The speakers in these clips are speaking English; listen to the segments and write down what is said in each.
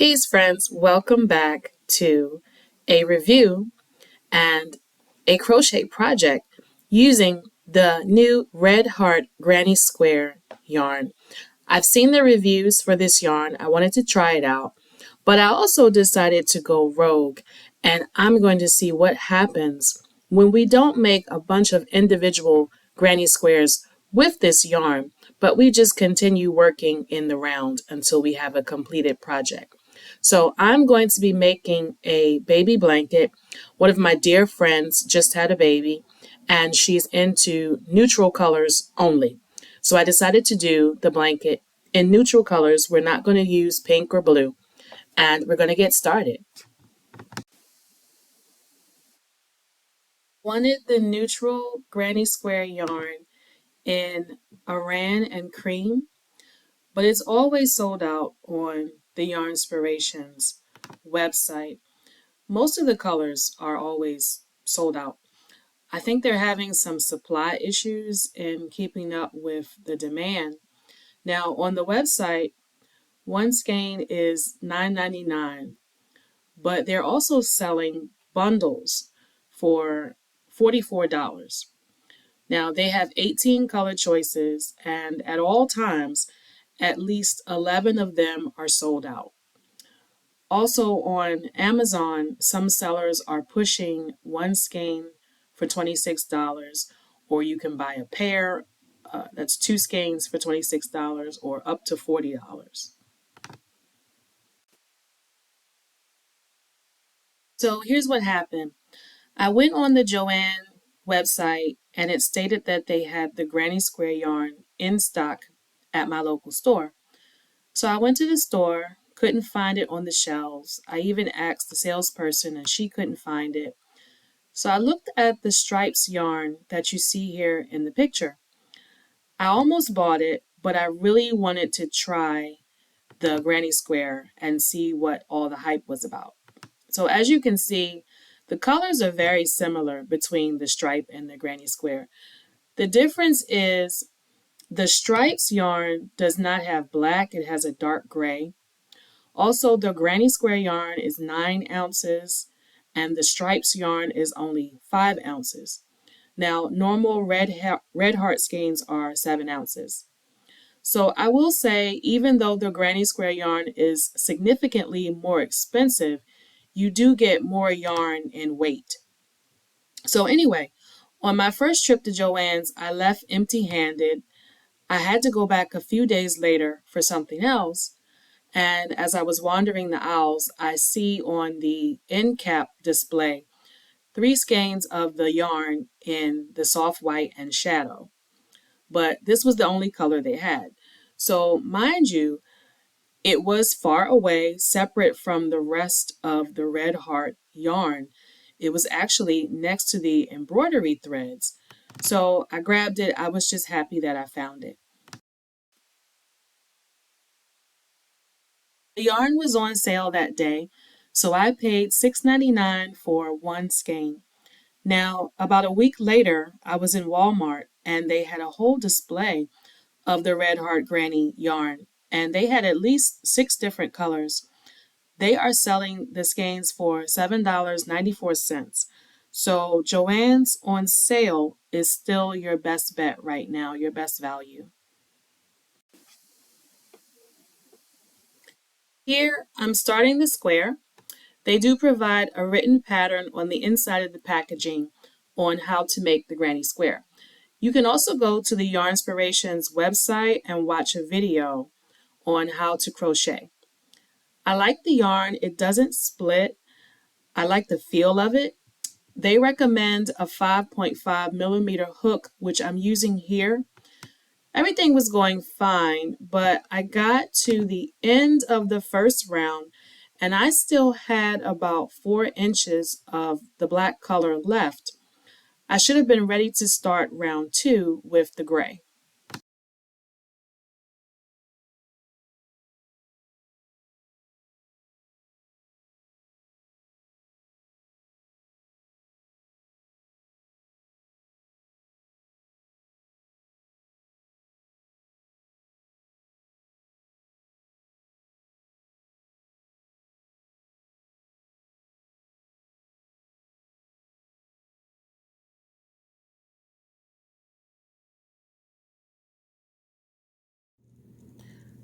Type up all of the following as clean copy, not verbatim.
Peace, friends. Welcome back to a review and a crochet project using the new Red Heart Granny Square yarn. I've seen the reviews for this yarn. I wanted to try it out, but I also decided to go rogue, and I'm going to see what happens when we don't make a bunch of individual granny squares with this yarn, but we just continue working in the round until we have a completed project. So I'm going to be making a baby blanket. One of my dear friends just had a baby, and she's into neutral colors only. So I decided to do the blanket in neutral colors. We're not going to use pink or blue, and we're going to get started. Wanted the neutral granny square yarn in Aran and cream, but it's always sold out on the Yarnspirations website. Most of the colors are always sold out. I think they're having some supply issues in keeping up with the demand. Now, on the website, one skein is $9.99, but they're also selling bundles for $44. Now, they have 18 color choices, and at all times, at least 11 of them are sold out. Also on Amazon, some sellers are pushing one skein for $26, or you can buy a pair. That's two skeins for $26 or up to $40. So here's what happened. I went on the Joann website and it stated that they had the Granny Square yarn in stock at my local store. So I went to the store, couldn't find it on the shelves. I even asked the salesperson and she couldn't find it. So I looked at the stripes yarn that you see here in the picture. I almost bought it, but I really wanted to try the Granny Square and see what all the hype was about. So as you can see, the colors are very similar between the stripe and the Granny Square. The difference is the stripes yarn does not have black, it has a dark gray. Also, the Granny Square yarn is 9 ounces and the stripes yarn is only 5 ounces. Now, normal red heart skeins are 7 ounces. So I will say, even though the Granny Square yarn is significantly more expensive, you do get more yarn in weight. So anyway, on my first trip to Joann's, I left empty-handed. I had to go back a few days later for something else. And as I was wandering the aisles, I see on the end cap display 3 skeins of the yarn in the soft white and shadow. But this was the only color they had. So mind you, it was far away, separate from the rest of the Red Heart yarn. It was actually next to the embroidery threads. So I grabbed it. I was just happy that I found it. The yarn was on sale that day, so I paid $6.99 for one skein. Now, about a week later, I was in Walmart and they had a whole display of the Red Heart Granny yarn, and they had at least 6 different colors. They are selling the skeins for $7.94. So Joann's on sale is still your best bet right now, your best value. Here, I'm starting the square. They do provide a written pattern on the inside of the packaging on how to make the granny square. You can also go to the Yarnspirations website and watch a video on how to crochet. I like the yarn. It doesn't split. I like the feel of it. They recommend a 5.5 millimeter hook, which I'm using here. Everything was going fine, but I got to the end of the first round and I still had about 4 inches of the black color left. I should have been ready to start round 2 with the gray.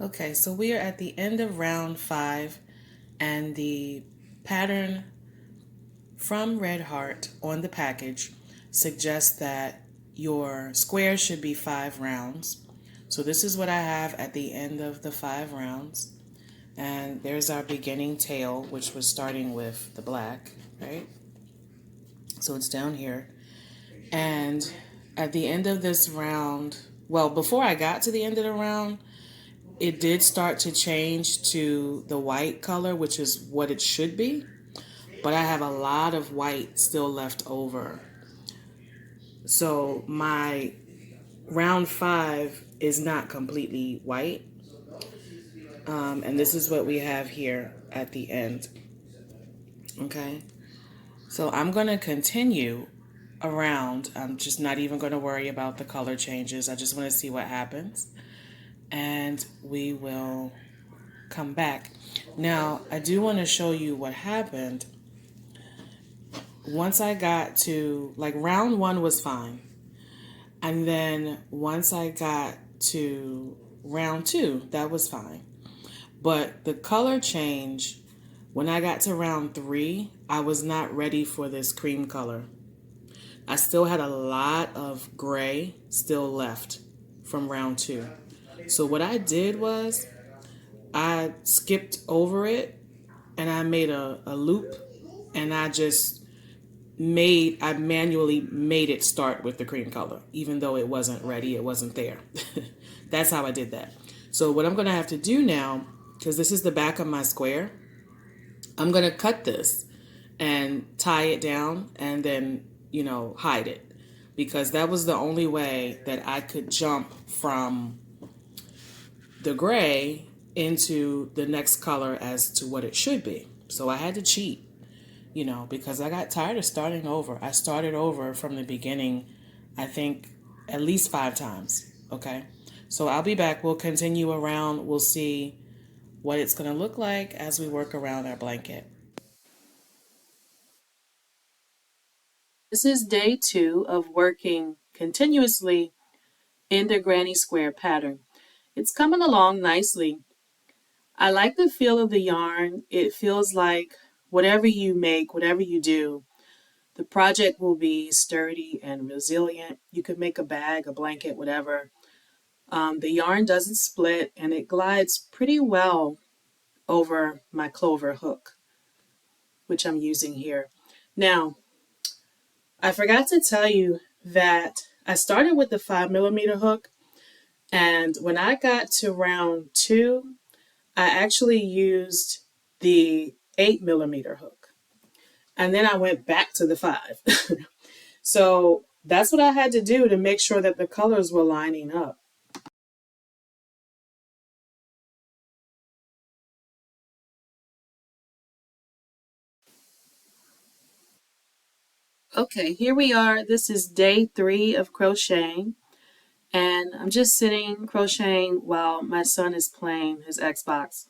Okay, so we are at the end of round 5, and the pattern from Red Heart on the package suggests that your square should be 5 rounds. So this is what I have at the end of the 5 rounds. And there's our beginning tail, which was starting with the black, right? So it's down here. And at the end of this round, well, before I got to the end of the round, it did start to change to the white color, which is what it should be. But I have a lot of white still left over. So my round 5 is not completely white. And this is what we have here at the end. Okay. So I'm going to continue around. I'm just not even going to worry about the color changes. I just want to see what happens. And we will come back. Now, I do want to show you what happened. Once I got to, like, round 1 was fine. And then once I got to round 2, that was fine. But the color change, when I got to round 3, I was not ready for this cream color. I still had a lot of gray still left from round 2. So what I did was I skipped over it and I made a loop, and I manually made it start with the cream color, even though it wasn't ready, it wasn't there. That's how I did that. So what I'm going to have to do now, because this is the back of my square, I'm going to cut this and tie it down and then, hide it. Because that was the only way that I could jump from the gray into the next color as to what it should be. So I had to cheat, because I got tired of starting over. I started over from the beginning, I think, at least 5 times. Okay. So I'll be back. We'll continue around. We'll see what it's going to look like as we work around our blanket. This is day 2 of working continuously in the granny square pattern. It's coming along nicely. I like the feel of the yarn. It feels like whatever you make, whatever you do, the project will be sturdy and resilient. You could make a bag, a blanket, whatever. The yarn doesn't split and it glides pretty well over my clover hook, which I'm using here. Now, I forgot to tell you that I started with the 5mm hook, and when I got to round 2, I actually used the 8mm hook, and then I went back to the 5. So that's what I had to do to make sure that the colors were lining up. Okay, here we are. This is day 3 of crocheting, and I'm just sitting crocheting while my son is playing his Xbox.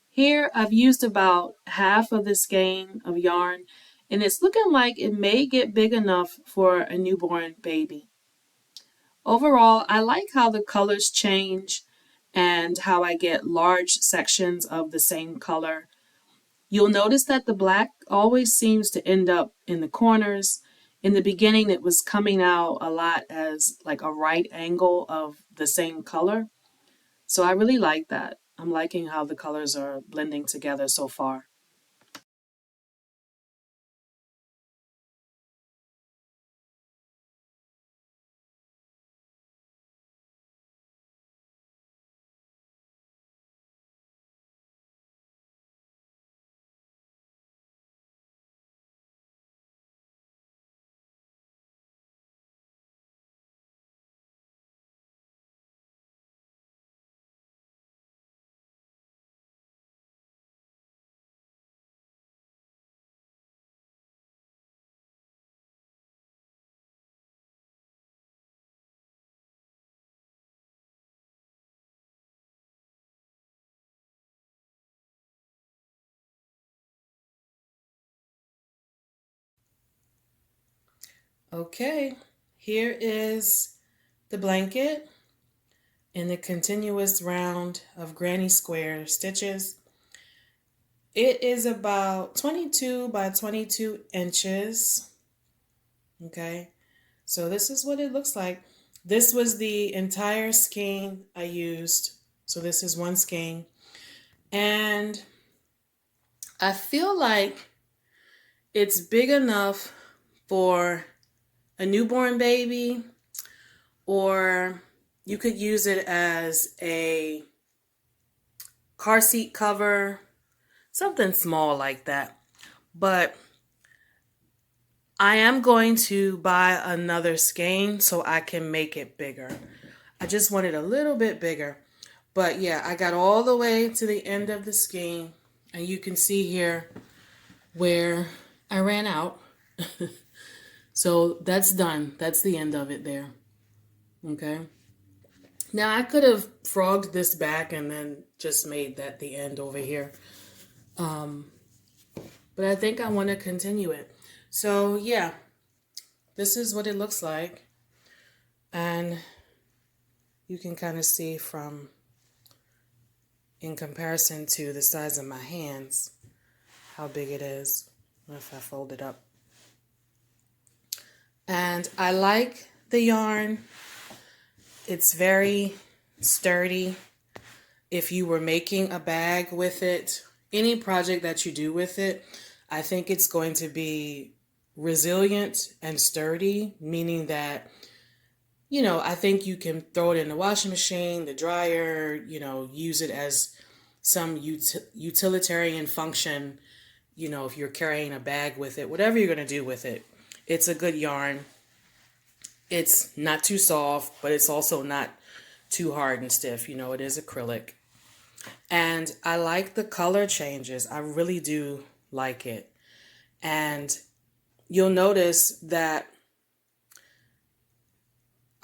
Here I've used about half of this skein of yarn, and it's looking like it may get big enough for a newborn baby. Overall, I like how the colors change and how I get large sections of the same color. You'll notice that the black always seems to end up in the corners. In the beginning, it was coming out a lot as like a right angle of the same color. So I really like that. I'm liking how the colors are blending together so far. Okay, here is the blanket. in the continuous round of granny square stitches. It is about 22 by 22 inches. Okay, so this is what it looks like. This was the entire skein I used. So this is one skein. And I feel like it's big enough for a newborn baby, or you could use it as a car seat cover, something small like that. But I am going to buy another skein so I can make it bigger. I just want it a little bit bigger. But yeah, I got all the way to the end of the skein, and you can see here where I ran out. So that's done. That's the end of it there. Okay. Now I could have frogged this back and then just made that the end over here. But I think I want to continue it. So yeah, this is what it looks like. And you can kind of see from, in comparison to the size of my hands, how big it is if I fold it up. And I like the yarn. It's very sturdy. If you were making a bag with it, any project that you do with it, I think it's going to be resilient and sturdy, meaning that, you know, I think you can throw it in the washing machine, the dryer, you know, use it as some utilitarian function, you know, if you're carrying a bag with it, whatever you're going to do with it. It's a good yarn. It's not too soft, but it's also not too hard and stiff. You know, it is acrylic. And I like the color changes. I really do like it. And you'll notice that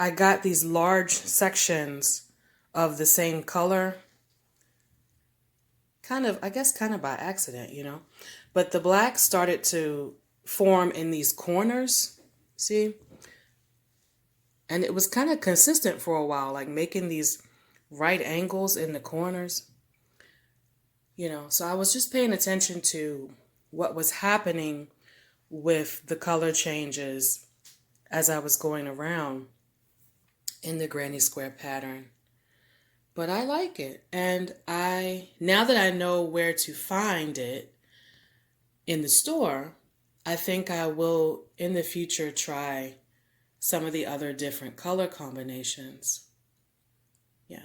I got these large sections of the same color. Kind of by accident, you know. But the black started to form in these corners. See? And it was kind of consistent for a while, like making these right angles in the corners. You know, so I was just paying attention to what was happening with the color changes as I was going around in the granny square pattern. But I like it. And now that I know where to find it in the store, I think I will in the future try some of the other different color combinations. Yeah.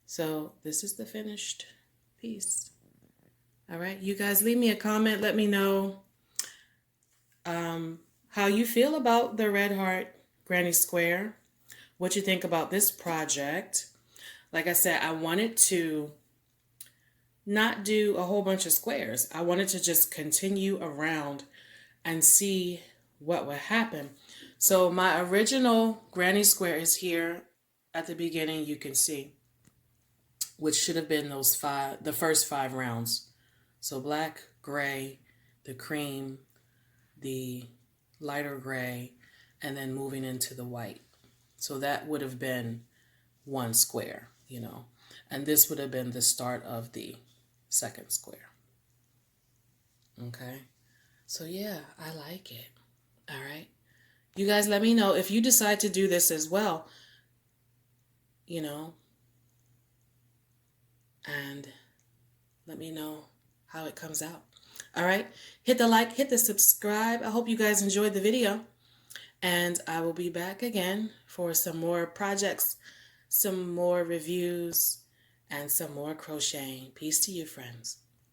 So this is the finished piece. All right. You guys leave me a comment. Let me know how you feel about the Red Heart Granny Square. What you think about this project. Like I said, I wanted to not do a whole bunch of squares. I wanted to just continue around and see what would happen. So my original granny square is here at the beginning, you can see, which should have been the first 5 rounds. So black, gray, the cream, the lighter gray, and then moving into the white. So that would have been 1 square, you know, and this would have been the start of the 2nd square. Okay. So yeah, I like it. All right. You guys let me know if you decide to do this as well, you know, and let me know how it comes out. All right. Hit the like, hit the subscribe. I hope you guys enjoyed the video, and I will be back again for some more projects, some more reviews, and some more crocheting. Peace to you, friends.